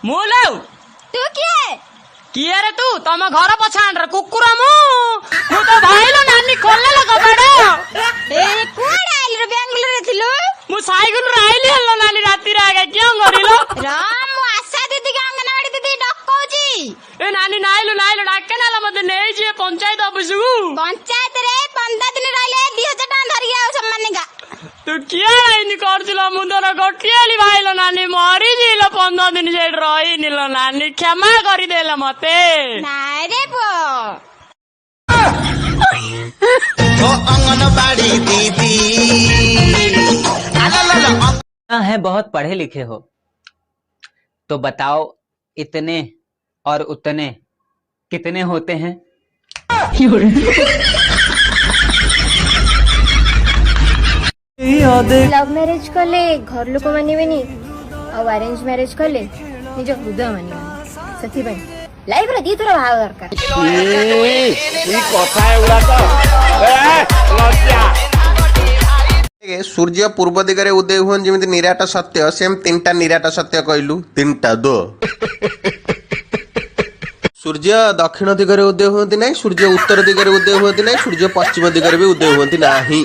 मुलो तू किए रे तू तम घर पछाण रे कुकुर मु तो भाईलो नानी खोलले लगा बड़ ए कुआडे आइल रे बेंगलोर रे थिलु मु साइकिल रे आइली हल्लो नानी राती रे आगे क्यों गरिलो राम मु आशा दीदी के अंगनवाड़ी दीदी डकौची ए नानी नाइलो डाके नाला मते नेई जे पंचायत ऑफिस को पंचायत रे 15 दिन रहले 2000 टका धरि आउ सम्मानिका तू किया इन करछिलो मुंदर गोटियाली भाईलो नानी मरी जिलो 15 दिन जे रही निलो नानी क्षमा करी देला मते नाइ रे बो ओ अंगनवाड़ी दीदी है बहुत पढ़े लिखे हो तो बताओ इतने और उतने कितने होते हैं? लव मैरिज कले घर लोक मानिबेनी और अरेंज मैरिज कले निज हृदय मानिबेनी सथि भाई लाइफ रे दी थोड़ा भाव दरकार सूर्य पूर्व दिगरे उदय हुन जेमिति निराट सत्य सेम तीनटा निराट सत्य कहलु तीनटा दो सूर्य दक्षिण दिगरे उदय हुअନ୍ତି नाही सूर्य उत्तर दिगरे उदय हुअନ୍ତି नाही सूर्य पश्चिम दिगरे भी उदय हुअନ୍ତି नाही।